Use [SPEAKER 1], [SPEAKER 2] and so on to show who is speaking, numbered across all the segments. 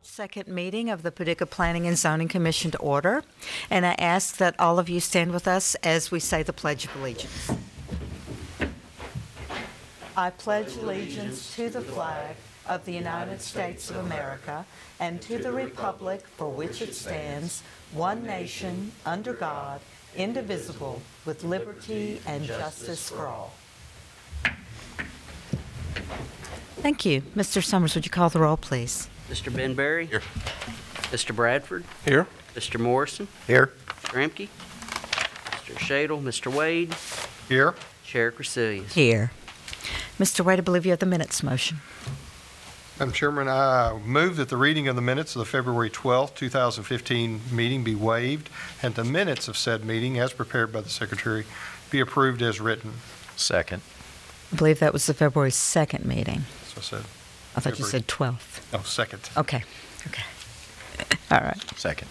[SPEAKER 1] Second meeting of the Paducah Planning and Zoning Commission to order, and I ask that all of you stand with us as we say the Pledge of Allegiance. I pledge allegiance to the flag of the United States of America and to the republic for which it stands, one nation, under God, indivisible, with liberty and justice for all. Thank you. Mr. Summers, would you call the roll, please?
[SPEAKER 2] Mr. Benberry?
[SPEAKER 3] Here.
[SPEAKER 2] Mr. Bradford?
[SPEAKER 3] Here.
[SPEAKER 2] Mr. Morrison?
[SPEAKER 3] Here.
[SPEAKER 2] Mr. Emke? Mr. Shadle? Mr. Wade?
[SPEAKER 3] Here.
[SPEAKER 2] Chair Crecilius?
[SPEAKER 1] Here. Mr. Wade, I believe you have the minutes motion.
[SPEAKER 3] Madam Chairman, I move that the reading of the minutes of the February 12th, 2015 meeting be waived and the minutes of said meeting as prepared by the Secretary be approved as written.
[SPEAKER 4] Second.
[SPEAKER 1] I believe that was the February 2nd meeting.
[SPEAKER 3] So I said.
[SPEAKER 1] I thought you said 12th.
[SPEAKER 3] Oh, second.
[SPEAKER 1] Okay. All right.
[SPEAKER 4] Second.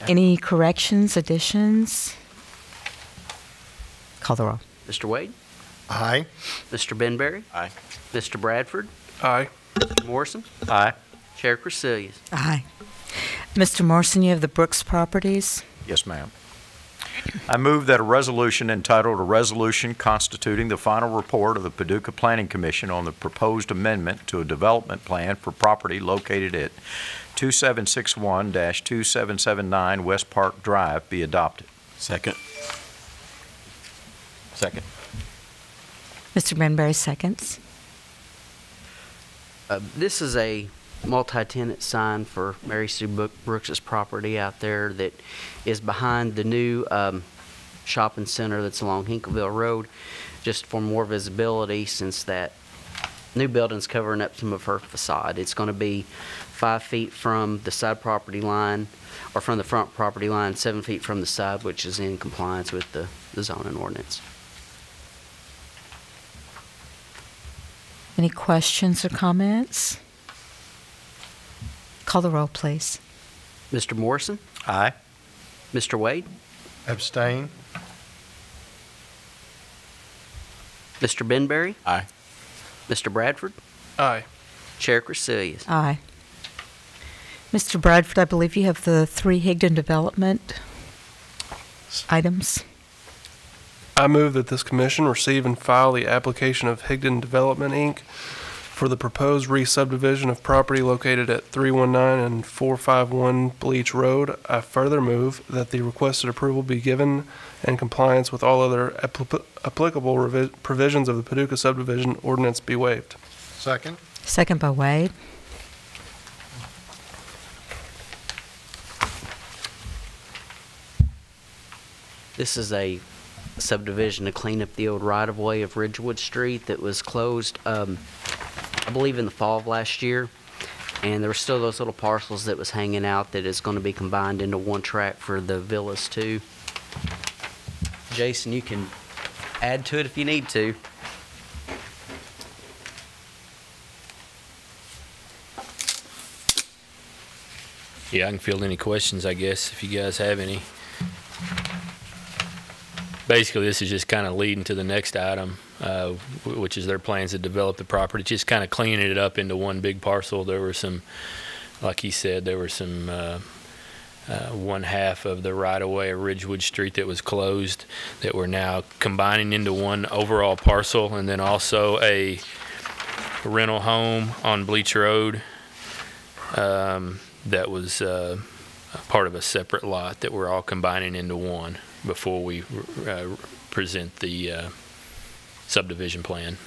[SPEAKER 1] Any corrections, additions? Call the roll.
[SPEAKER 2] Mr. Wade?
[SPEAKER 3] Aye.
[SPEAKER 2] Mr. Benberry?
[SPEAKER 4] Aye.
[SPEAKER 2] Mr. Bradford?
[SPEAKER 3] Aye.
[SPEAKER 2] Mr. Morrison?
[SPEAKER 4] Aye.
[SPEAKER 2] Chair Crecilius?
[SPEAKER 1] Aye. Mr. Morrison, you have the Brooks properties.
[SPEAKER 4] Yes, ma'am. I move that a resolution entitled "A Resolution Constituting the Final Report of the Paducah Planning Commission on the Proposed Amendment to a Development Plan for Property Located at 2761-2779 West Park Drive" be adopted.
[SPEAKER 5] Second. Second.
[SPEAKER 1] Mr. Benberry seconds.
[SPEAKER 2] This is a multi-tenant sign for Mary Sue Brooks's property out there that is behind the new shopping center that's along Hinkville Road, just for more visibility since that new building's covering up some of her facade. It's going to be 5 feet from the side property line, or from the front property line, 7 feet from the side, which is in compliance with the zoning ordinance.
[SPEAKER 1] Any questions or comments? Call the roll, please.
[SPEAKER 2] Mr. Morrison?
[SPEAKER 4] Aye.
[SPEAKER 2] Mr. Wade?
[SPEAKER 3] Abstain.
[SPEAKER 2] Mr. Benberry?
[SPEAKER 5] Aye.
[SPEAKER 2] Mr. Bradford?
[SPEAKER 3] Aye.
[SPEAKER 2] Chair Crecilius?
[SPEAKER 1] Aye. Mr. Bradford, I believe you have the 3 Higdon development items.
[SPEAKER 6] I move that this commission receive and file the application of Higdon Development, Inc. for the proposed re-subdivision of property located at 319 and 451 Bleach Road. I further move that the requested approval be given in compliance with all other applicable provisions of the Paducah subdivision ordinance be waived.
[SPEAKER 3] Second.
[SPEAKER 1] Second by Wade.
[SPEAKER 2] This is a subdivision to clean up the old right-of-way of Ridgewood Street that was closed, I believe, in the fall of last year. And there were still those little parcels that was hanging out that is going to be combined into one tract for the villas too. Jason, you can add to it if you need to.
[SPEAKER 5] Yeah, I can field any questions, I guess, if you guys have any. Basically, this is just kind of leading to the next item, which is their plans to develop the property, just kind of cleaning it up into one big parcel. There were some, like he said, there were some one half of the right-of-way of Ridgewood Street that was closed that we're now combining into one overall parcel, and then also a rental home on Bleach Road that was part of a separate lot that we're all combining into one before we present the subdivision plan.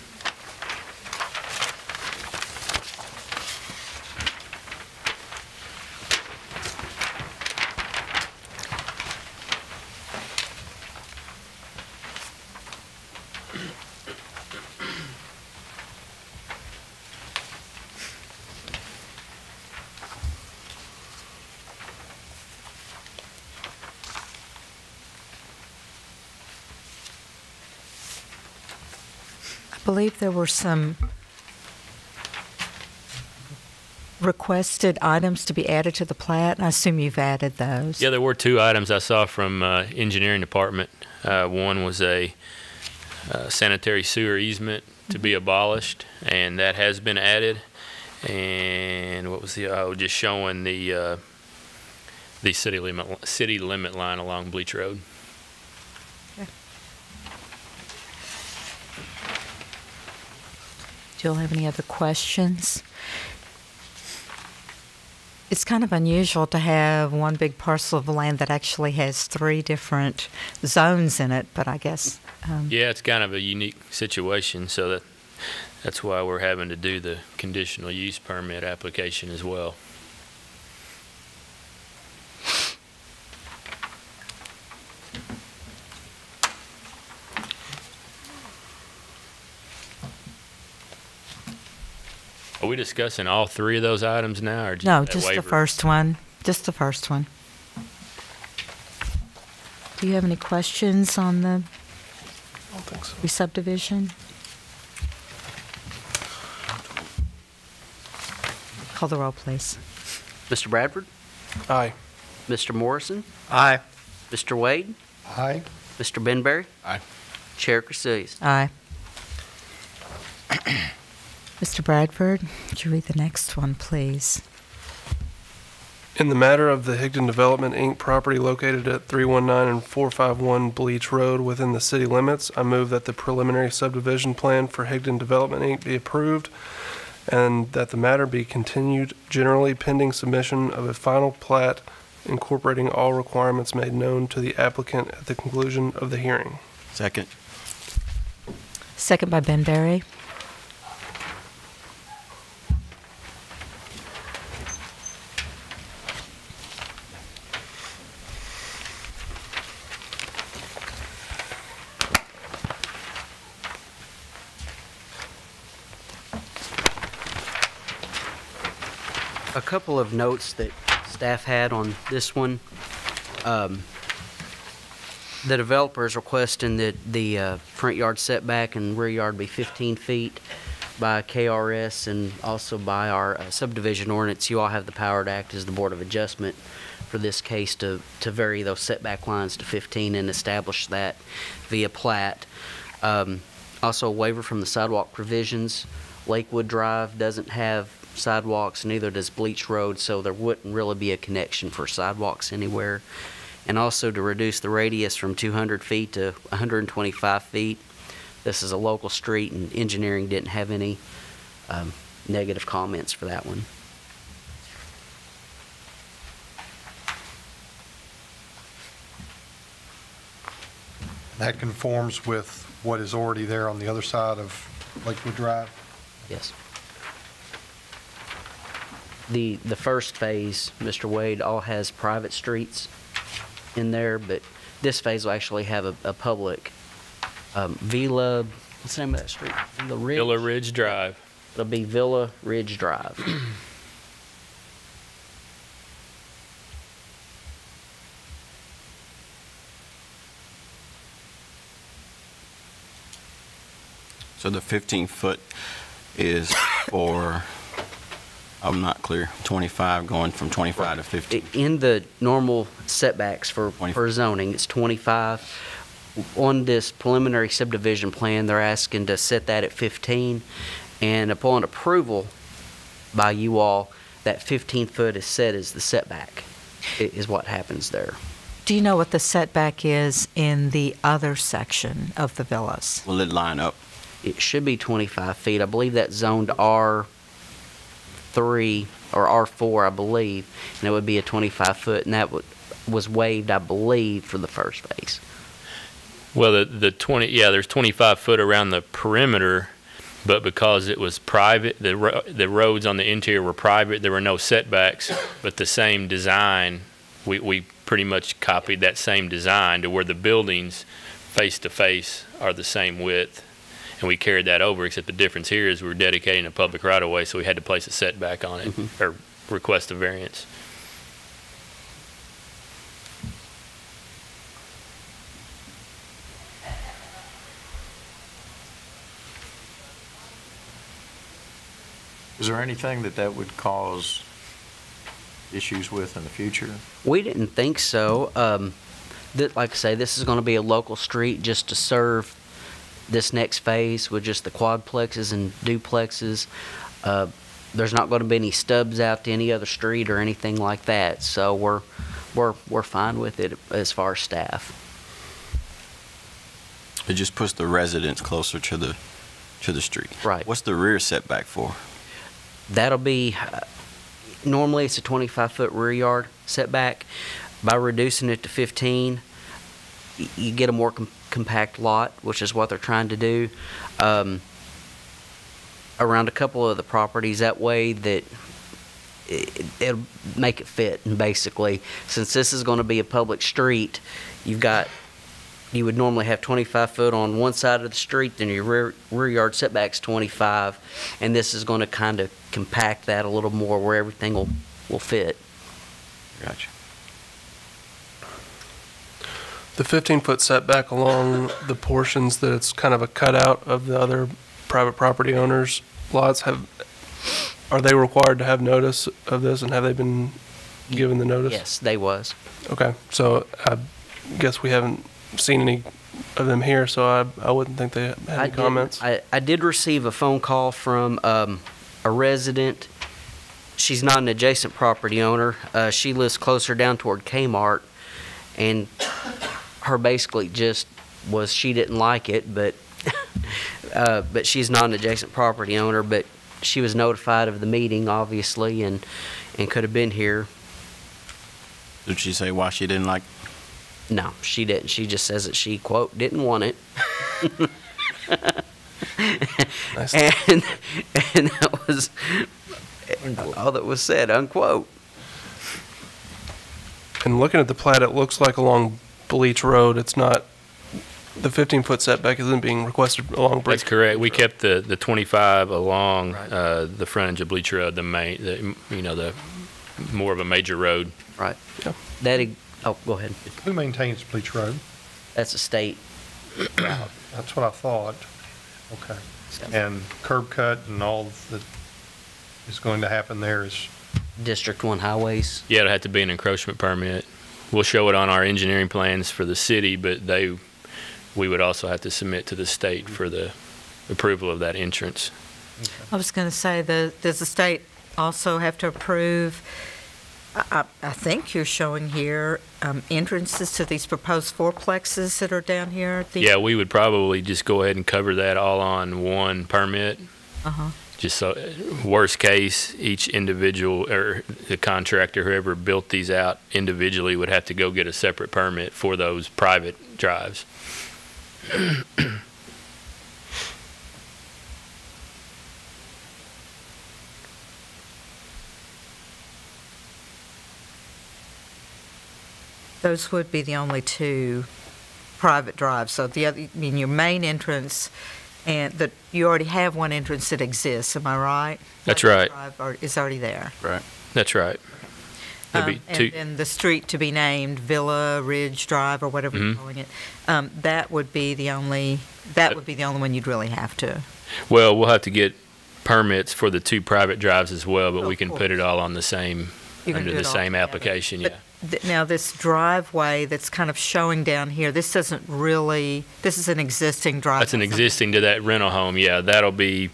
[SPEAKER 1] I believe there were some requested items to be added to the plat, and I assume you've added those.
[SPEAKER 5] Yeah, there were 2 items I saw from engineering department. One was a sanitary sewer easement to be abolished, and that has been added. And what was just showing the city limit line along Bleach Road.
[SPEAKER 1] Do you all have any other questions? It's kind of unusual to have one big parcel of land that actually has 3 different zones in it, but I guess...
[SPEAKER 5] Yeah, it's kind of a unique situation, so that's why we're having to do the conditional use permit application as well. Are we discussing all 3 of those items now, or just
[SPEAKER 1] No,
[SPEAKER 5] that
[SPEAKER 1] just the
[SPEAKER 5] waiver?
[SPEAKER 1] first one. Just the first one. Do you have any questions on the
[SPEAKER 6] I don't think so.
[SPEAKER 1] re-subdivision? Call the roll, please.
[SPEAKER 2] Mr. Bradford?
[SPEAKER 6] Aye.
[SPEAKER 2] Mr. Morrison?
[SPEAKER 4] Aye.
[SPEAKER 2] Mr. Wade?
[SPEAKER 3] Aye.
[SPEAKER 2] Mr. Benberry?
[SPEAKER 4] Aye.
[SPEAKER 2] Chair Casillas?
[SPEAKER 1] Aye. Mr. Bradford, could you read the next one, please?
[SPEAKER 6] In the matter of the Higdon Development, Inc. property located at 319 and 451 Bleach Road within the city limits, I move that the preliminary subdivision plan for Higdon Development, Inc. be approved and that the matter be continued generally pending submission of a final plat incorporating all requirements made known to the applicant at the conclusion of the hearing.
[SPEAKER 7] Second.
[SPEAKER 1] Second by Benberry.
[SPEAKER 2] A couple of notes that staff had on this one. The developer is requesting that the front yard setback and rear yard be 15 feet by KRS and also by our subdivision ordinance. You all have the power to act as the Board of Adjustment for this case to vary those setback lines to 15 and establish that via plat. Also, a waiver from the sidewalk provisions. Lakewood Drive doesn't have sidewalks, neither does Bleach Road, so there wouldn't really be a connection for sidewalks anywhere. And also to reduce the radius from 200 feet to 125 feet. This is a local street, and engineering didn't have any negative comments for that one.
[SPEAKER 3] That conforms with what is already there on the other side of Lakewood Drive.
[SPEAKER 2] Yes. The first phase, Mr. Wade, all has private streets in there, but this phase will actually have a public Villa, what's the name of that street?
[SPEAKER 5] Villa Ridge Drive.
[SPEAKER 2] It'll be Villa Ridge Drive.
[SPEAKER 7] So the 15-foot is for, I'm not clear, 25 going from 25 to 50.
[SPEAKER 2] In the normal setbacks for zoning, it's 25. On this preliminary subdivision plan, they're asking to set that at 15. And upon approval by you all, that 15 foot is set as the setback, is what happens there.
[SPEAKER 1] Do you know what the setback is in the other section of the villas?
[SPEAKER 7] Will it line up?
[SPEAKER 2] It should be 25 feet. I believe that's zoned R3 or R4, I believe, and it would be a 25 foot, and that was waived, I believe, for the first phase.
[SPEAKER 5] Well, there's 25 foot around the perimeter, but because it was private, the roads on the interior were private, there were no setbacks, but the same design, we pretty much copied that same design to where the buildings face to face are the same width. And we carried that over, except the difference here is we're dedicating a public right-of-way, so we had to place a setback on it, or request a variance.
[SPEAKER 4] Is there anything that would cause issues with in the future?
[SPEAKER 2] We didn't think so. Like I say, this is going to be a local street just to serve this next phase with just the quadplexes and duplexes. there's not going to be any stubs out to any other street or anything like that. So we're fine with it as far as staff.
[SPEAKER 7] It just puts the residents closer to the street.
[SPEAKER 2] Right.
[SPEAKER 7] What's the rear setback for?
[SPEAKER 2] That'll be, normally it's a 25-foot rear yard setback. By reducing it to 15, you get a more compact lot, which is what they're trying to do, around a couple of the properties. That way that it'll make it fit, basically. Since this is going to be a public street, you would normally have 25 foot on one side of the street, then your rear yard setback's 25, and this is going to kind of compact that a little more where everything will fit.
[SPEAKER 7] Gotcha.
[SPEAKER 6] The 15-foot setback along the portions that it's kind of a cutout of the other private property owners' lots, are they required to have notice of this, and have they been given the notice?
[SPEAKER 2] Yes, they was.
[SPEAKER 6] Okay, so I guess we haven't seen any of them here, so I wouldn't think they had any comments.
[SPEAKER 2] I did receive a phone call from a resident. She's not an adjacent property owner. She lives closer down toward Kmart, and her basically just was she didn't like it, but but she's not an adjacent property owner, but she was notified of the meeting, obviously, and could have been here.
[SPEAKER 7] Did she say why she didn't like?
[SPEAKER 2] No, she didn't. She just says that she, quote, didn't want it.
[SPEAKER 6] Nice.
[SPEAKER 2] and that was all that was said, unquote.
[SPEAKER 6] And looking at the plat, it looks like along Bleach Road, it's not, the 15-foot setback isn't being requested along Bleach.
[SPEAKER 5] That's correct. We kept the 25 along the frontage of Bleach Road, the more of a major road.
[SPEAKER 2] Right.
[SPEAKER 6] Yeah.
[SPEAKER 2] Oh, go ahead.
[SPEAKER 3] Who maintains Bleach Road?
[SPEAKER 2] That's a state.
[SPEAKER 3] That's what I thought. Okay. And curb cut and all that is going to happen there is,
[SPEAKER 2] District 1 highways.
[SPEAKER 5] Yeah, it'll have to be an encroachment permit. We'll show it on our engineering plans for the city, but we would also have to submit to the state for the approval of that entrance.
[SPEAKER 1] I was going to say, does the state also have to approve, I think you're showing here, entrances to these proposed fourplexes that are down here?
[SPEAKER 5] Yeah, we would probably just go ahead and cover that all on one permit. Just so, worst case, each individual or the contractor, whoever built these out individually, would have to go get a separate permit for those private drives.
[SPEAKER 1] Those would be the only two private drives. So the other, I mean, your main entrance, and you already have one entrance that exists, am I right?
[SPEAKER 5] That's right.
[SPEAKER 1] Drive is already there.
[SPEAKER 7] Right.
[SPEAKER 5] That's right.
[SPEAKER 1] And then the street to be named Villa Ridge Drive or whatever you're calling it, that would be the only one you'd really have to.
[SPEAKER 5] Well, we'll have to get permits for the two private drives as well, but
[SPEAKER 1] Oh,
[SPEAKER 5] we can
[SPEAKER 1] of
[SPEAKER 5] put it all on the same,
[SPEAKER 1] You can
[SPEAKER 5] under
[SPEAKER 1] do
[SPEAKER 5] the
[SPEAKER 1] it all
[SPEAKER 5] same
[SPEAKER 1] together.
[SPEAKER 5] application,
[SPEAKER 1] But now, this driveway that's kind of showing down here, this is an existing driveway.
[SPEAKER 5] That's an existing to that rental home, yeah. That'll be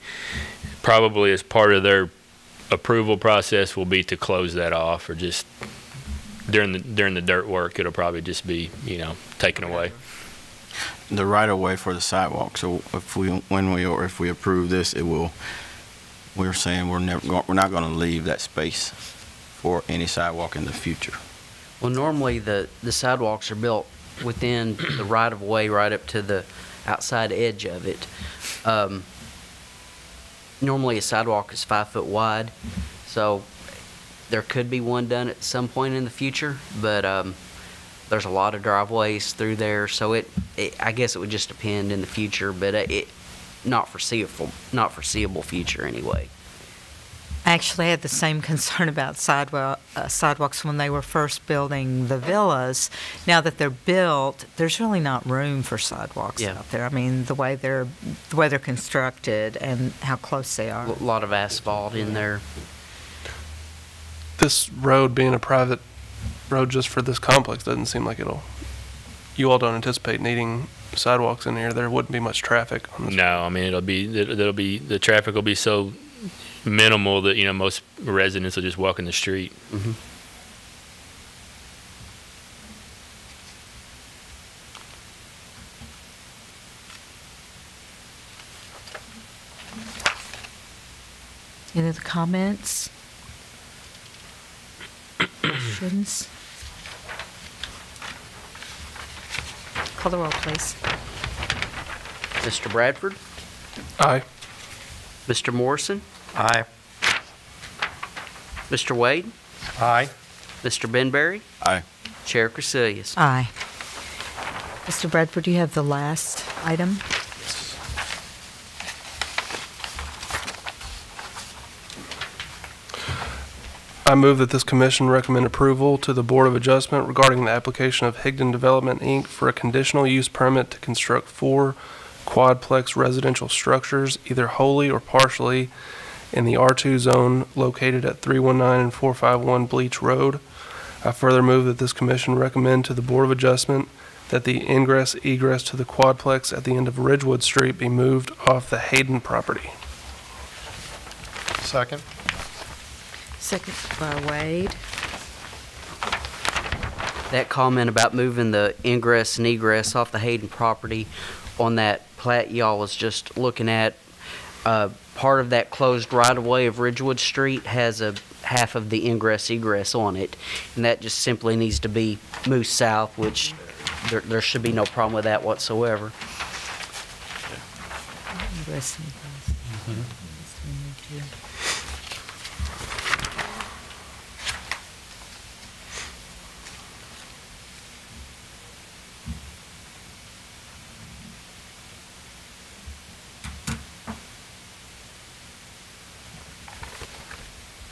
[SPEAKER 5] probably as part of their approval process will be to close that off, or just during the dirt work, it'll probably just be, taken away.
[SPEAKER 7] The right of way for the sidewalk. So if we approve this, we're saying we're not going to leave that space for any sidewalk in the future.
[SPEAKER 2] Well, normally the sidewalks are built within the right-of-way right up to the outside edge of it. Normally a sidewalk is 5 foot wide, so there could be one done at some point in the future, but there's a lot of driveways through there, so I guess it would just depend in the future, but not foreseeable future anyway.
[SPEAKER 1] I actually had the same concern about sidewalks when they were first building the villas. Now that they're built, there's really not room for sidewalks out there. I mean, the way they're constructed and how close they are.
[SPEAKER 2] A lot of asphalt in there.
[SPEAKER 6] This road being a private road just for this complex doesn't seem like you all don't anticipate needing sidewalks in here. There wouldn't be much traffic on this.
[SPEAKER 5] No, I mean, the traffic will be so minimal that, you know, most residents will just walk in the street.
[SPEAKER 2] Mm-hmm.
[SPEAKER 1] Any other comments? Questions? Call the roll, please.
[SPEAKER 2] Mr. Bradford?
[SPEAKER 6] Aye.
[SPEAKER 2] Mr. Morrison?
[SPEAKER 4] Aye.
[SPEAKER 2] Mr. Wade?
[SPEAKER 3] Aye.
[SPEAKER 2] Mr. Benberry?
[SPEAKER 7] Aye.
[SPEAKER 2] Chair Crecilius?
[SPEAKER 1] Aye. Mr. Bradford, do you have the last item?
[SPEAKER 6] I move that this commission recommend approval to the Board of Adjustment regarding the application of Higdon Development, Inc. for a conditional use permit to construct 4 quadplex residential structures, either wholly or partially, in the R2 zone located at 319 and 451 Bleach Road. I further move that this commission recommend to the Board of Adjustment that the ingress-egress to the quadplex at the end of Ridgewood Street be moved off the Hayden property.
[SPEAKER 3] Second.
[SPEAKER 1] Second by Wade.
[SPEAKER 2] That comment about moving the ingress and egress off the Hayden property on that plat y'all was just looking at, part of that closed right-of-way of Ridgewood Street has a half of the ingress egress on it, and that just simply needs to be moved south, which there should be no problem with that whatsoever.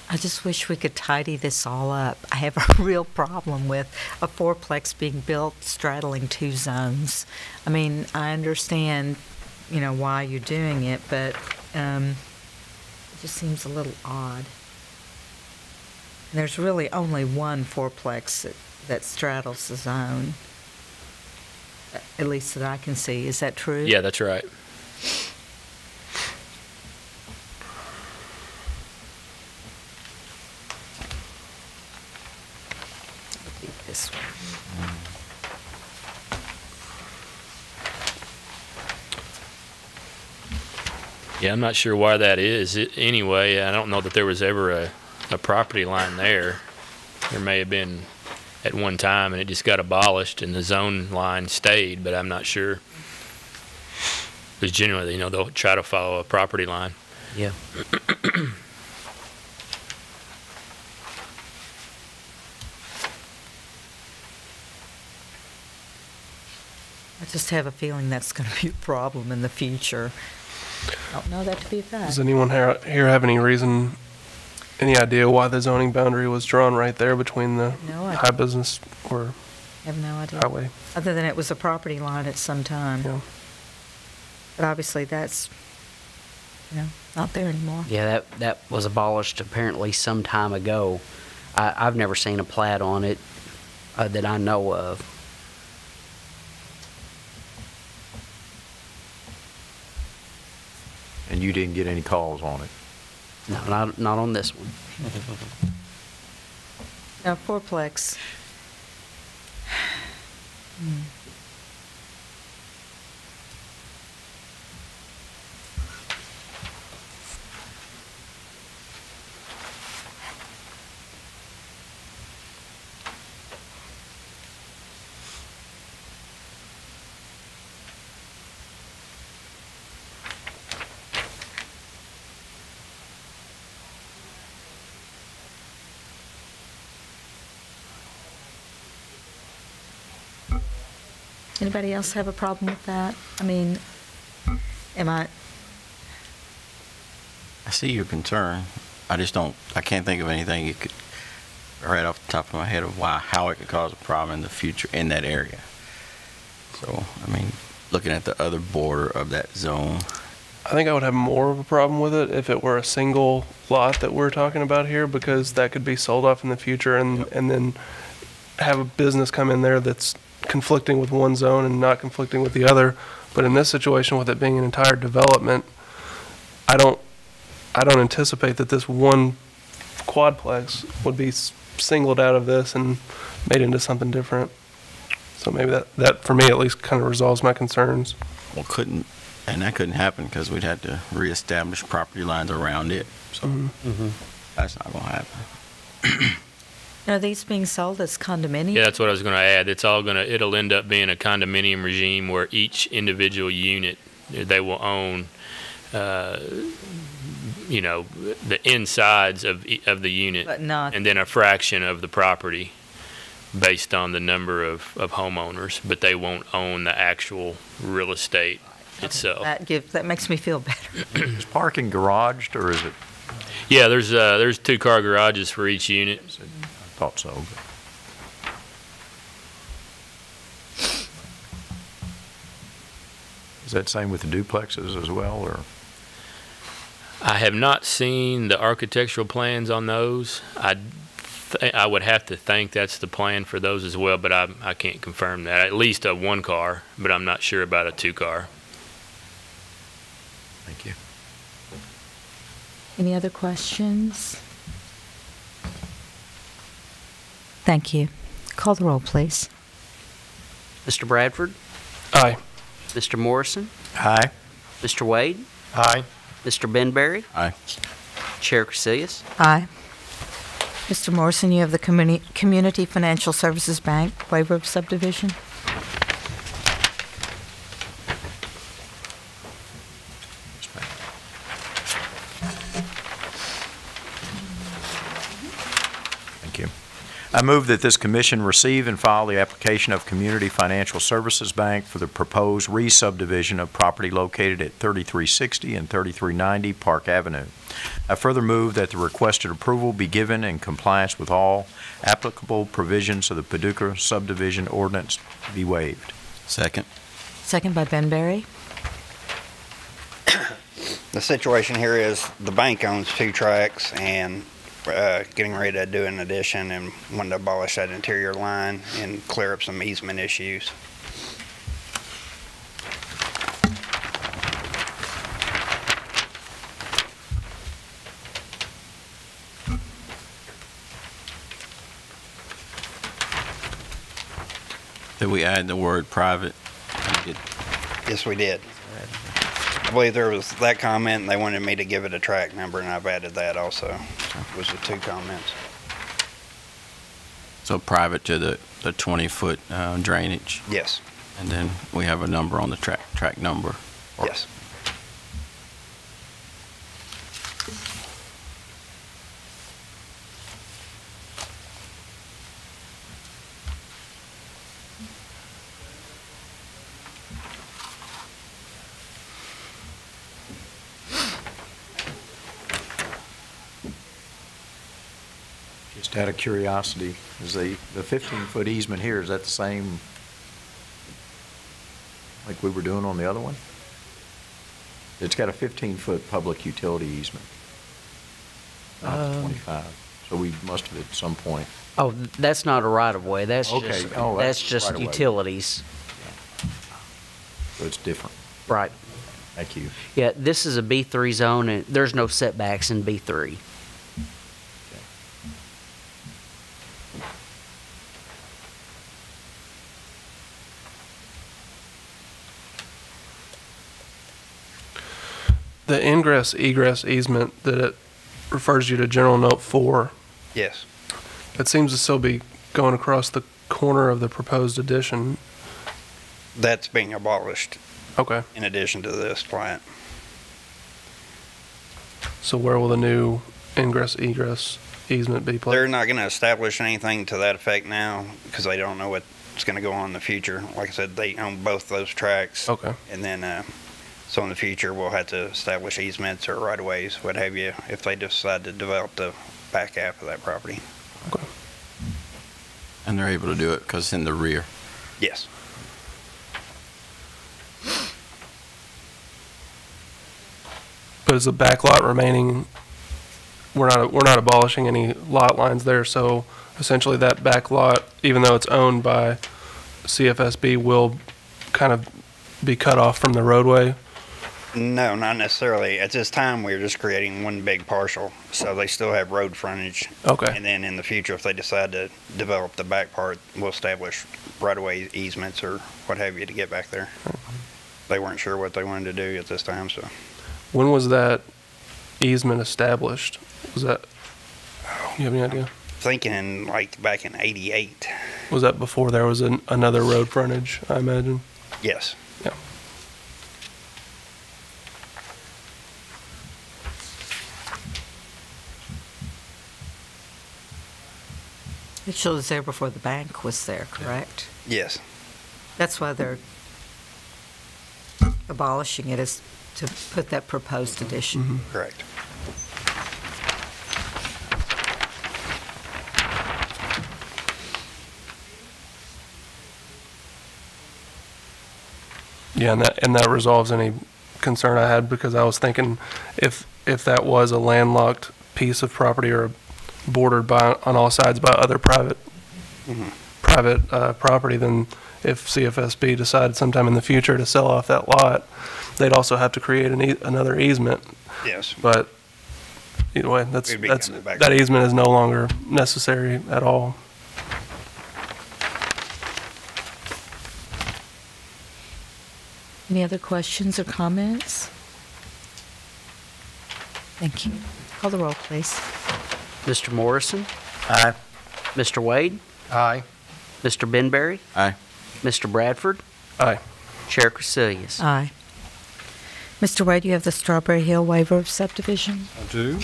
[SPEAKER 1] I just wish we could tidy this all up. I have a real problem with a fourplex being built straddling 2 zones. I mean, I understand, you know, why you're doing it, but it just seems a little odd. And there's really only one fourplex that straddles the zone, at least that I can see. Is that true?
[SPEAKER 5] Yeah, that's right.
[SPEAKER 1] This one.
[SPEAKER 5] Yeah, I'm not sure why that is. Anyway, I don't know that there was ever a property line there. There may have been at one time, and it just got abolished, and the zone line stayed, but I'm not sure. Because generally, you know, they'll try to follow a property line.
[SPEAKER 2] Yeah.
[SPEAKER 1] I just have a feeling that's going to be a problem in the future. I don't know that to be a fact.
[SPEAKER 6] Does anyone here have any reason, any idea why the zoning boundary was drawn right there between the
[SPEAKER 1] No idea.
[SPEAKER 6] high business or
[SPEAKER 1] I have no idea.
[SPEAKER 6] highway?
[SPEAKER 1] Other than it was a property line at some time.
[SPEAKER 6] Yeah.
[SPEAKER 1] But obviously that's, you know, not there anymore.
[SPEAKER 2] Yeah, that was abolished apparently some time ago. I've never seen a plat on it that I know of.
[SPEAKER 4] And you didn't get any calls on it?
[SPEAKER 2] No, not on this one.
[SPEAKER 1] Now, fourplex. Anybody else have a problem with that? I mean,
[SPEAKER 7] I see your concern. I can't think of anything you could, right off the top of my head, of how it could cause a problem in the future in that area. So, I mean, looking at the other border of that zone.
[SPEAKER 6] I think I would have more of a problem with it if it were a single lot that we're talking about here, because that could be sold off in the future and then have a business come in there that's conflicting with one zone and not conflicting with the other. But in this situation, with it being an entire development, I I don't anticipate that this one quadplex would be singled out of this and made into something different. So maybe that for me at least kind of resolves my concerns.
[SPEAKER 7] Well, that couldn't happen because we'd have to reestablish property lines around it. So that's not going to happen.
[SPEAKER 1] Are these being sold as condominiums?
[SPEAKER 5] Yeah, that's what I was going to add. It'll end up being a condominium regime where each individual unit, they will own, you know, the insides of the unit,
[SPEAKER 1] But not-
[SPEAKER 5] and then a fraction of the property based on the number of homeowners, but they won't own the actual real estate itself.
[SPEAKER 1] That makes me feel better.
[SPEAKER 4] Is parking garaged, or is it?
[SPEAKER 5] Yeah, there's 2-car garages for each unit.
[SPEAKER 4] I thought so. Is that same with the duplexes as well, or?
[SPEAKER 5] I have not seen the architectural plans on those. I would have to think that's the plan for those as well, but I can't confirm that. At least a 1-car, but I'm not sure about a 2-car.
[SPEAKER 4] Thank you.
[SPEAKER 1] Any other questions? Thank you. Call the roll, please.
[SPEAKER 2] Mr. Bradford?
[SPEAKER 6] Aye.
[SPEAKER 2] Mr. Morrison?
[SPEAKER 4] Aye.
[SPEAKER 2] Mr. Wade?
[SPEAKER 3] Aye.
[SPEAKER 2] Mr. Benberry?
[SPEAKER 7] Aye.
[SPEAKER 2] Chair Casillas?
[SPEAKER 1] Aye. Mr. Morrison, you have the Community Financial Services Bank waiver of subdivision.
[SPEAKER 4] Thank you. I move that this commission receive and file the application of Community Financial Services Bank for the proposed re-subdivision of property located at 3360 and 3390 Park Avenue. I further move that the requested approval be given in compliance with all applicable provisions of the Paducah subdivision ordinance be waived.
[SPEAKER 7] Second.
[SPEAKER 1] Second by Benberry.
[SPEAKER 8] The situation here is the bank owns 2 tracks and getting ready to do an addition and wanted to abolish that interior line and clear up some easement issues.
[SPEAKER 7] Did we add the word private?
[SPEAKER 8] Yes, we did. I believe there was that comment, and they wanted me to give it a track number, and I've added that also. It was the 2 comments.
[SPEAKER 7] So private to the 20-foot drainage.
[SPEAKER 8] Yes,
[SPEAKER 7] And then we have a number on the track number.
[SPEAKER 8] yes.
[SPEAKER 4] Just out of curiosity, is the 15-foot easement here, is that the same like we were doing on the other one? It's got a 15-foot public utility easement, not the 25. So we must have at some point.
[SPEAKER 2] Oh, that's not a right-of-way. That's
[SPEAKER 4] Okay.
[SPEAKER 2] just,
[SPEAKER 4] Oh,
[SPEAKER 2] that's
[SPEAKER 4] that's
[SPEAKER 2] just
[SPEAKER 4] right-of-way.
[SPEAKER 2] utilities.
[SPEAKER 4] So it's different.
[SPEAKER 2] Right.
[SPEAKER 4] Thank you.
[SPEAKER 2] Yeah, this is a B3 zone, and there's no setbacks in B3.
[SPEAKER 6] The ingress egress easement that it refers you to General Note 4,
[SPEAKER 8] Yes.
[SPEAKER 6] it seems to still be going across the corner of the proposed addition.
[SPEAKER 8] That's being abolished
[SPEAKER 6] Okay,
[SPEAKER 8] in addition to this plat.
[SPEAKER 6] so where will the new ingress egress easement be
[SPEAKER 8] They're
[SPEAKER 6] placed?
[SPEAKER 8] not going to establish anything to that effect now because they don't know what's going to go on in the future. Like I said, they own both those tracks.
[SPEAKER 6] Okay,
[SPEAKER 8] And then, so in the future, we'll have to establish easements or right-of-ways, what have you, if they decide to develop the back half of that property.
[SPEAKER 7] And they're able to do it because it's in the rear.
[SPEAKER 8] Yes.
[SPEAKER 6] but is the back lot remaining, we're not abolishing any lot lines there, so essentially that back lot, even though it's owned by CFSB, will kind of be cut off from the roadway?
[SPEAKER 8] No, not necessarily. At this time, we're just creating one big parcel, so they still have road frontage.
[SPEAKER 6] Okay.
[SPEAKER 8] And then in the future, if they decide to develop the back part, we'll establish right-of-way easements or what have you to get back there. They weren't sure what they wanted to do at this time, so.
[SPEAKER 6] When was that easement established? Was that, you have any idea?
[SPEAKER 8] Thinking like back in '88.
[SPEAKER 6] Was that before there was another road frontage, I imagine?
[SPEAKER 8] Yes.
[SPEAKER 6] Yeah.
[SPEAKER 1] It shows there before the bank was there, correct?
[SPEAKER 8] Yes.
[SPEAKER 1] That's why they're abolishing it, is to put that proposed addition.
[SPEAKER 8] Correct.
[SPEAKER 6] Yeah, and that resolves any concern I had, because I was thinking if that was a landlocked piece of property or bordered by on all sides by other private property, then if CFSB decided sometime in the future to sell off that lot, they'd also have to create another easement.
[SPEAKER 8] Yes.
[SPEAKER 6] But either way, that easement is no longer necessary at all.
[SPEAKER 1] Any other questions or comments? Thank you. Call the roll, please.
[SPEAKER 2] Mr. Morrison?
[SPEAKER 4] Aye.
[SPEAKER 2] Mr. Wade?
[SPEAKER 3] Aye.
[SPEAKER 2] Mr. Benberry?
[SPEAKER 7] Aye.
[SPEAKER 2] Mr. Bradford?
[SPEAKER 6] Aye.
[SPEAKER 2] Chair Crecilius?
[SPEAKER 1] Aye. Mr. Wade, you have the Strawberry Hill waiver of subdivision.
[SPEAKER 3] I do.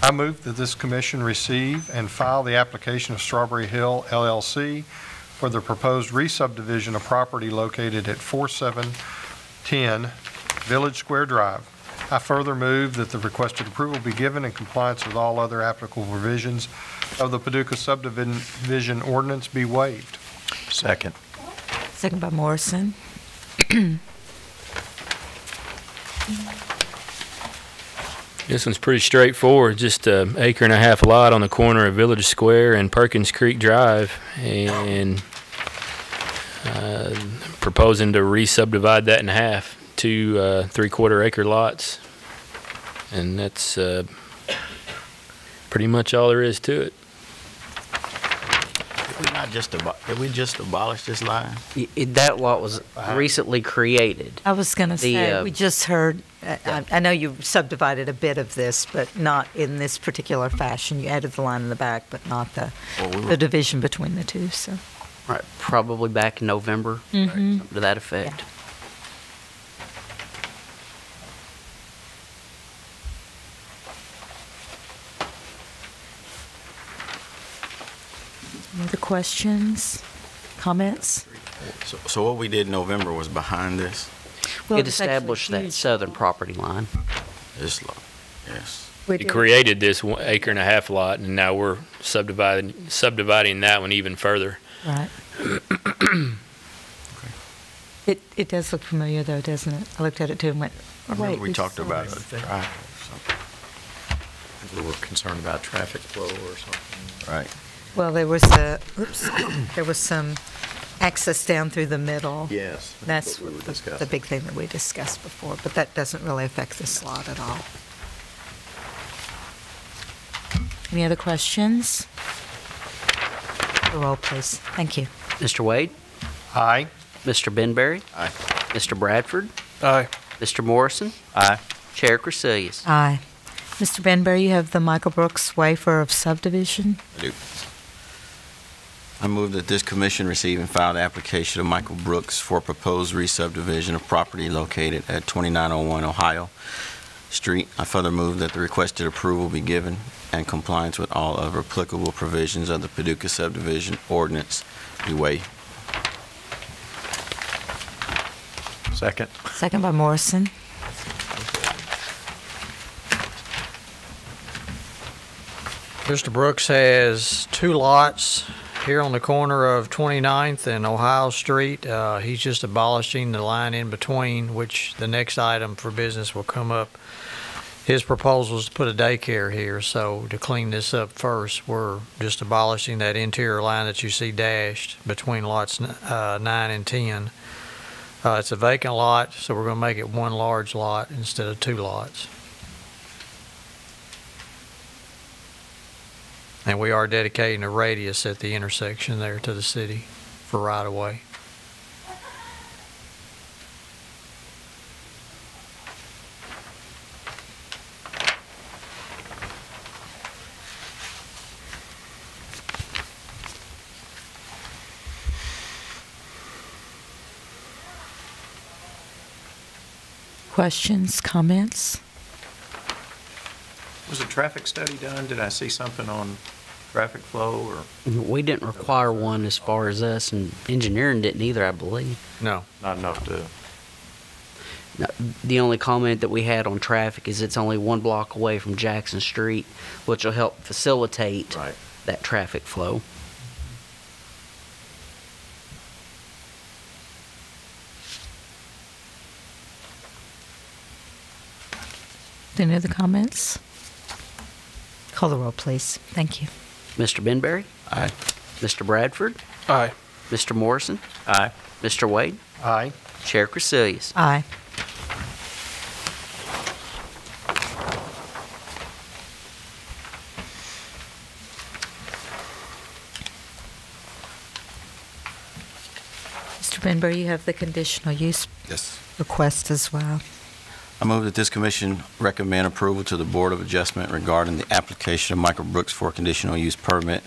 [SPEAKER 3] I move that this commission receive and file the application of Strawberry Hill LLC for the proposed re-subdivision of property located at 4710 Village Square Drive. I further move that the requested approval be given in compliance with all other applicable provisions of the Paducah subdivision ordinance be waived.
[SPEAKER 4] Second.
[SPEAKER 1] Second by Morrison.
[SPEAKER 5] This one's pretty straightforward, just an acre-and-a-half lot on the corner of Village Square and Perkins Creek Drive, and proposing to re-subdivide that in half, two 3/4 acre lots. And that's pretty much all there is to it.
[SPEAKER 7] Did we just abolish this line?
[SPEAKER 2] That lot was recently created.
[SPEAKER 1] I was going to say,
[SPEAKER 2] The,
[SPEAKER 1] we just heard, I know you subdivided a bit of this, but not in this particular fashion. You added the line in the back, but not the division between the two, so.
[SPEAKER 2] Right, probably back in November, something to that effect.
[SPEAKER 1] Yeah. Any other questions, comments?
[SPEAKER 7] So what we did in November was behind this?
[SPEAKER 1] Well,
[SPEAKER 2] It
[SPEAKER 1] it's actually
[SPEAKER 2] established that
[SPEAKER 1] huge.
[SPEAKER 2] southern property line.
[SPEAKER 7] This lot, yes.
[SPEAKER 1] We
[SPEAKER 5] It
[SPEAKER 1] did.
[SPEAKER 5] created this acre-and-a-half lot, and now we're subdividing that one even further.
[SPEAKER 1] Right. It does look familiar, though, doesn't it? I looked at it, too, and went,
[SPEAKER 7] I
[SPEAKER 1] oh,
[SPEAKER 7] remember
[SPEAKER 1] wait.
[SPEAKER 7] we talked
[SPEAKER 1] saw
[SPEAKER 7] about
[SPEAKER 1] this.
[SPEAKER 7] a drive or something.
[SPEAKER 4] We were concerned about traffic flow or something.
[SPEAKER 7] Right.
[SPEAKER 1] Well, there was there was some access down through the middle.
[SPEAKER 4] Yes.
[SPEAKER 1] That's
[SPEAKER 4] what we were
[SPEAKER 1] the
[SPEAKER 4] discussing.
[SPEAKER 1] big thing that we discussed before, but that doesn't really affect this lot at all. Any other questions? The roll, please. Thank you.
[SPEAKER 2] Mr. Wade?
[SPEAKER 3] Aye.
[SPEAKER 2] Mr. Benberry?
[SPEAKER 7] Aye.
[SPEAKER 2] Mr. Bradford?
[SPEAKER 6] Aye.
[SPEAKER 2] Mr. Morrison?
[SPEAKER 4] Aye.
[SPEAKER 2] Chair Crecilius?
[SPEAKER 1] Aye. Mr. Benberry, you have the Michael Brooks waiver of subdivision.
[SPEAKER 7] I do. I move that this commission receive and file the application of Michael Brooks for proposed re-subdivision of property located at 2901 Ohio Street. I further move that the requested approval be given and compliance with all other applicable provisions of the Paducah subdivision ordinance be waived.
[SPEAKER 4] Second.
[SPEAKER 1] Second by Morrison.
[SPEAKER 9] Mr. Brooks has two lots here on the corner of 29th and Ohio Street. He's just abolishing the line in between, which the next item for business will come up His proposal is to put a daycare here, so to clean this up first, we're just abolishing that interior line that you see dashed between lots 9 and 10. It's a vacant lot, so we're going to make it one large lot instead of 2 lots. And we are dedicating a radius at the intersection there to the city for right-of-way.
[SPEAKER 1] Questions, comments?
[SPEAKER 4] Was a traffic study done? Did I see something on traffic flow or?
[SPEAKER 2] We didn't require one as far as us, and engineering didn't either, I believe.
[SPEAKER 9] No.
[SPEAKER 4] Not enough to.
[SPEAKER 2] No, the only comment that we had on traffic is it's only 1 block away from Jackson Street, which will help facilitate
[SPEAKER 4] Right.
[SPEAKER 2] that traffic flow.
[SPEAKER 1] Any other comments? Call the roll, please. Thank you.
[SPEAKER 2] Mr. Benberry?
[SPEAKER 7] Aye.
[SPEAKER 2] Mr. Bradford?
[SPEAKER 6] Aye.
[SPEAKER 2] Mr. Morrison?
[SPEAKER 4] Aye.
[SPEAKER 2] Mr. Wade?
[SPEAKER 3] Aye.
[SPEAKER 2] Chair Crecilius?
[SPEAKER 1] Aye. Mr. Benberry, you have the conditional use
[SPEAKER 7] Yes.
[SPEAKER 1] request as well.
[SPEAKER 7] I move that this commission recommend approval to the Board of Adjustment regarding the application of Michael Brooks for a conditional use permit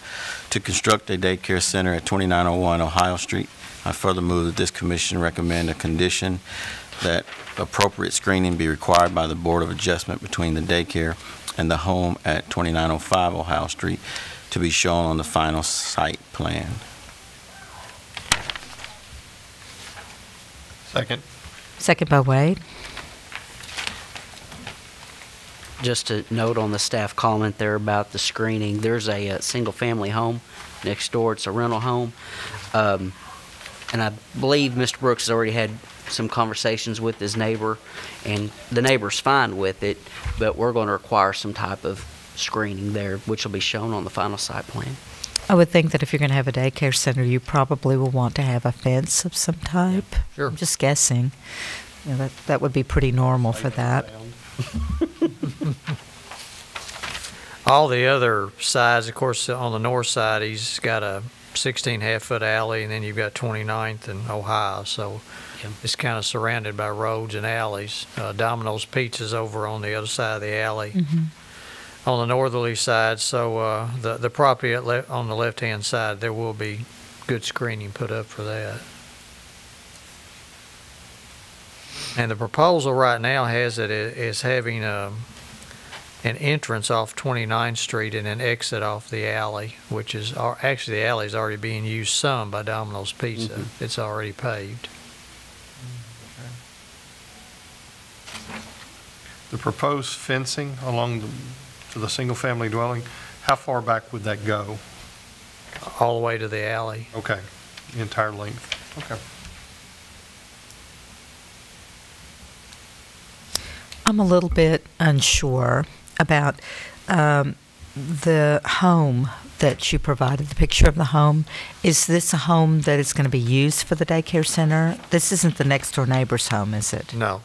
[SPEAKER 7] to construct a daycare center at 2901 Ohio Street. I further move that this commission recommend a condition that appropriate screening be required by the Board of Adjustment between the daycare and the home at 2905 Ohio Street to be shown on the final site plan.
[SPEAKER 3] Second.
[SPEAKER 1] Second by Wade.
[SPEAKER 2] Just a note on the staff comment there about the screening. There's a single-family home next door. It's a rental home. And I believe Mr. Brooks has already had some conversations with his neighbor, and the neighbor's fine with it, but we're going to require some type of screening there, which will be shown on the final site plan.
[SPEAKER 1] I would think that if you're going to have a daycare center, you probably will want to have a fence of some type.
[SPEAKER 9] Sure.
[SPEAKER 1] I'm just guessing. You know, that would be pretty normal for that.
[SPEAKER 9] All the other sides, of course, on the north side, he's got a 16-half-foot alley, and then you've got 29th and Ohio, so
[SPEAKER 2] Yep.
[SPEAKER 9] it's kind of surrounded by roads and alleys. Domino's Pizza's over on the other side of the alley. On the northerly side, so the property on the left-hand side, there will be good screening put up for that. And the proposal right now has it is having an entrance off 29th Street and an exit off the alley, which is actually the alley is already being used some by Domino's Pizza. It's already paved.
[SPEAKER 3] The proposed fencing along to the single-family dwelling, how far back would that go?
[SPEAKER 9] All the way to the alley.
[SPEAKER 3] Okay, the entire length. Okay.
[SPEAKER 1] I'm a little bit unsure about the home that you provided, the picture of the home. Is this a home that is going to be used for the daycare center? This isn't the next-door neighbor's home, is it?
[SPEAKER 9] No.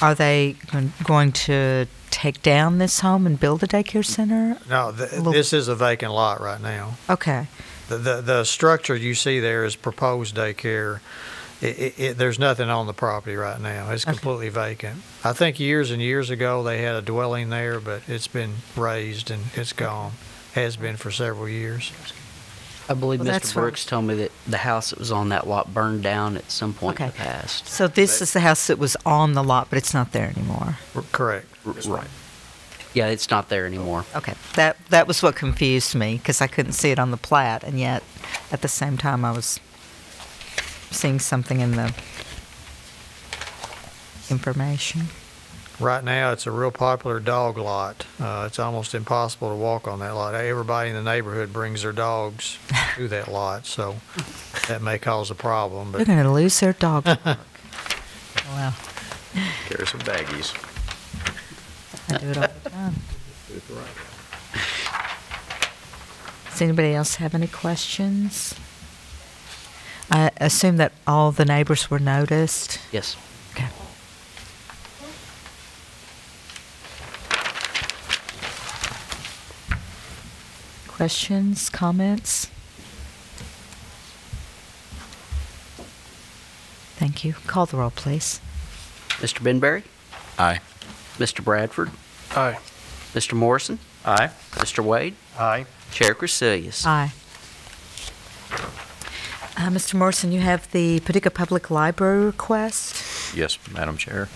[SPEAKER 1] Are they going to take down this home and build a daycare center?
[SPEAKER 9] No, this is a vacant lot right now.
[SPEAKER 1] Okay.
[SPEAKER 9] The structure you see there is proposed daycare. There's nothing on the property right now. It's completely vacant. I think years and years ago they had a dwelling there, but it's been razed and it's gone. Has been for several years.
[SPEAKER 2] I believe
[SPEAKER 1] Well,
[SPEAKER 2] Mr.
[SPEAKER 1] that's
[SPEAKER 2] Brooks told me that the house that was on that lot burned down at some point in the
[SPEAKER 1] Okay.
[SPEAKER 2] past.
[SPEAKER 1] So this is the house that was on the lot, but it's not there anymore.
[SPEAKER 9] Correct.
[SPEAKER 4] Right.
[SPEAKER 2] Yeah, it's not there anymore.
[SPEAKER 1] Okay. That was what confused me, because I couldn't see it on the plat, and yet at the same time I was seeing something in the information.
[SPEAKER 9] Right now, it's a real popular dog lot. It's almost impossible to walk on that lot. Everybody in the neighborhood brings their dogs to that lot, so that may cause a problem.
[SPEAKER 1] They're
[SPEAKER 9] But
[SPEAKER 1] going to lose their dog park. Wow.
[SPEAKER 4] Carry some baggies.
[SPEAKER 1] I do it all the time. Does anybody else have any questions? I assume that all the neighbors were noticed.
[SPEAKER 2] Yes.
[SPEAKER 1] Okay. Questions, comments? Thank you. Call the roll, please.
[SPEAKER 2] Mr. Benberry?
[SPEAKER 7] Aye.
[SPEAKER 2] Mr. Bradford?
[SPEAKER 6] Aye.
[SPEAKER 2] Mr. Morrison?
[SPEAKER 4] Aye.
[SPEAKER 2] Mr. Wade?
[SPEAKER 3] Aye.
[SPEAKER 2] Chair Crecilius?
[SPEAKER 1] Aye. Mr. Morrison, you have the Paducah Public Library request.
[SPEAKER 4] Yes, Madam Chair.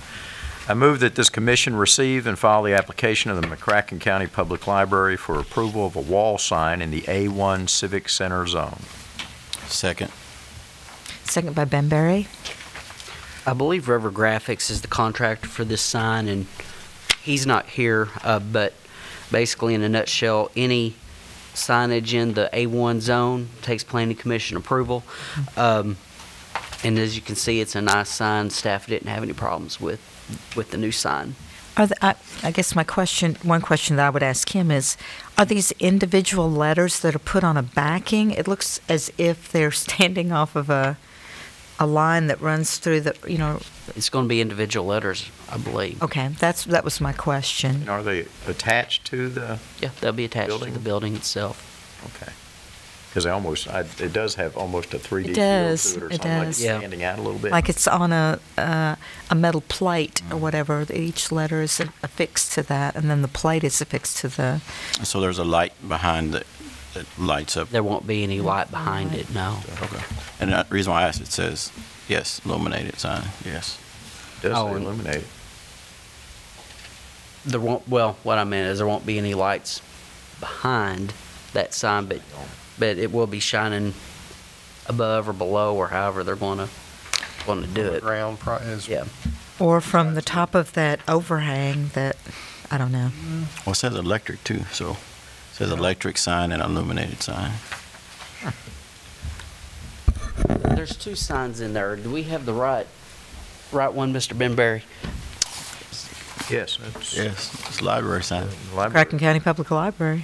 [SPEAKER 4] I move that this commission receive and file the application of the McCracken County Public Library for approval of a wall sign in the A1 Civic Center zone.
[SPEAKER 7] Second.
[SPEAKER 1] Second by Benberry.
[SPEAKER 2] I believe River Graphics is the contractor for this sign, and he's not here, but basically in a nutshell, any signage in the A1 zone takes Planning Commission approval. And as you can see, it's a nice sign. Staff didn't have any problems with the new sign.
[SPEAKER 1] I guess one question that I would ask him is, are these individual letters that are put on a backing? It looks as if they're standing off of a line that runs through the,
[SPEAKER 2] It's going to be individual letters, I believe.
[SPEAKER 1] Okay, that was my question.
[SPEAKER 4] And are they attached to the
[SPEAKER 2] Yeah, they'll be attached
[SPEAKER 4] building?
[SPEAKER 2] to the building itself.
[SPEAKER 4] Okay. Because it does have almost a 3D
[SPEAKER 1] It
[SPEAKER 4] feel
[SPEAKER 1] does,
[SPEAKER 4] to it or
[SPEAKER 1] it
[SPEAKER 4] something, like
[SPEAKER 1] does.
[SPEAKER 4] it's
[SPEAKER 2] Yeah.
[SPEAKER 4] standing out a little bit.
[SPEAKER 1] Like it's on a metal plate or whatever. Each letter is affixed to that, and then the plate is affixed to the.
[SPEAKER 7] So there's a light behind that lights up.
[SPEAKER 2] There won't be any light behind it, no.
[SPEAKER 7] Okay. And the reason why I asked, it says, yes, illuminated sign, yes.
[SPEAKER 4] It does
[SPEAKER 2] Oh,
[SPEAKER 4] say
[SPEAKER 2] and-
[SPEAKER 4] illuminated.
[SPEAKER 2] There won't, well, what I meant is there won't be any lights behind that sign, but it will be shining above or below or however they're going to do it.
[SPEAKER 3] Ground is.
[SPEAKER 2] Yeah.
[SPEAKER 1] Or from the top of that overhang that, I don't know.
[SPEAKER 7] Well, it says electric too, so it says electric sign and illuminated sign.
[SPEAKER 2] There's two signs in there. Do we have the right one, Mr. Benberry?
[SPEAKER 4] Yes, that's
[SPEAKER 7] Yes, it's library sign.
[SPEAKER 4] library.
[SPEAKER 1] Cracken County Public Library.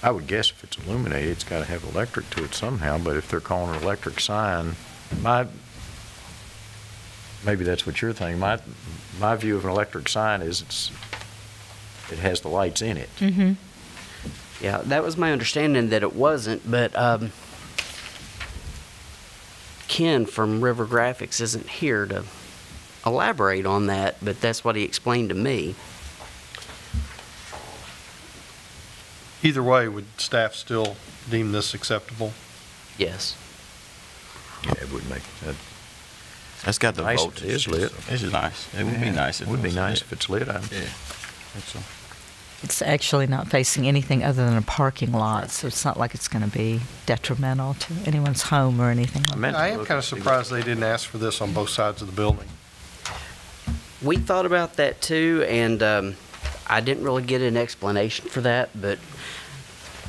[SPEAKER 4] I would guess if it's illuminated, it's got to have electric to it somehow, but if they're calling it an electric sign, maybe that's what you're thinking. My view of an electric sign is it has the lights in it.
[SPEAKER 1] Mm-hmm.
[SPEAKER 2] Yeah, that was my understanding that it wasn't, but Ken from River Graphics isn't here to elaborate on that, but that's what he explained to me.
[SPEAKER 3] Either way, would staff still deem this acceptable?
[SPEAKER 2] Yes.
[SPEAKER 4] Yeah, it would make that.
[SPEAKER 7] It's got the
[SPEAKER 4] Nice,
[SPEAKER 7] voltage.
[SPEAKER 4] it is lit.
[SPEAKER 7] It's nice. It would be nice.
[SPEAKER 4] It
[SPEAKER 7] if
[SPEAKER 4] would be
[SPEAKER 7] was
[SPEAKER 4] nice
[SPEAKER 7] lit.
[SPEAKER 4] if it's lit.
[SPEAKER 7] Yeah. Think so.
[SPEAKER 1] It's actually not facing anything other than a parking lot, so it's not like it's going to be detrimental to anyone's home or anything like that.
[SPEAKER 3] I am kind of surprised they didn't ask for this on both sides of the building.
[SPEAKER 2] We thought about that too, and I didn't really get an explanation for that, but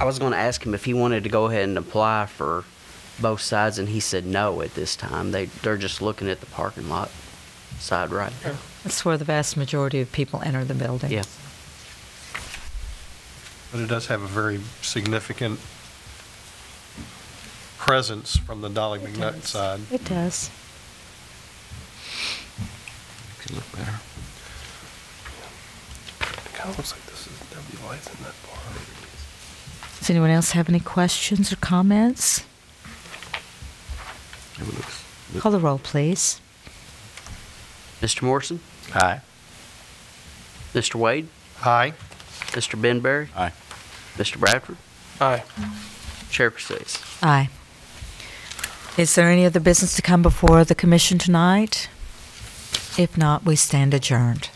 [SPEAKER 2] I was going to ask him if he wanted to go ahead and apply for both sides, and he said no at this time. They're just looking at the parking lot side right now.
[SPEAKER 1] That's where the vast majority of people enter the building.
[SPEAKER 2] Yeah.
[SPEAKER 3] But it does have a very significant presence from the Dolly
[SPEAKER 1] It
[SPEAKER 3] McNutt
[SPEAKER 1] does.
[SPEAKER 3] side.
[SPEAKER 1] It does.
[SPEAKER 7] Makes it look better.
[SPEAKER 6] It kind of looks like there'll be lights in that bar.
[SPEAKER 1] Does anyone else have any questions or comments?
[SPEAKER 7] It looks.
[SPEAKER 1] Call the roll, please.
[SPEAKER 2] Mr. Morrison?
[SPEAKER 4] Aye.
[SPEAKER 2] Mr. Wade?
[SPEAKER 3] Aye.
[SPEAKER 2] Mr. Benberry?
[SPEAKER 7] Aye.
[SPEAKER 2] Mr. Bradford?
[SPEAKER 6] Aye.
[SPEAKER 2] Chair Crecilius?
[SPEAKER 1] Aye. Is there any other business to come before the commission tonight? If not, we stand adjourned.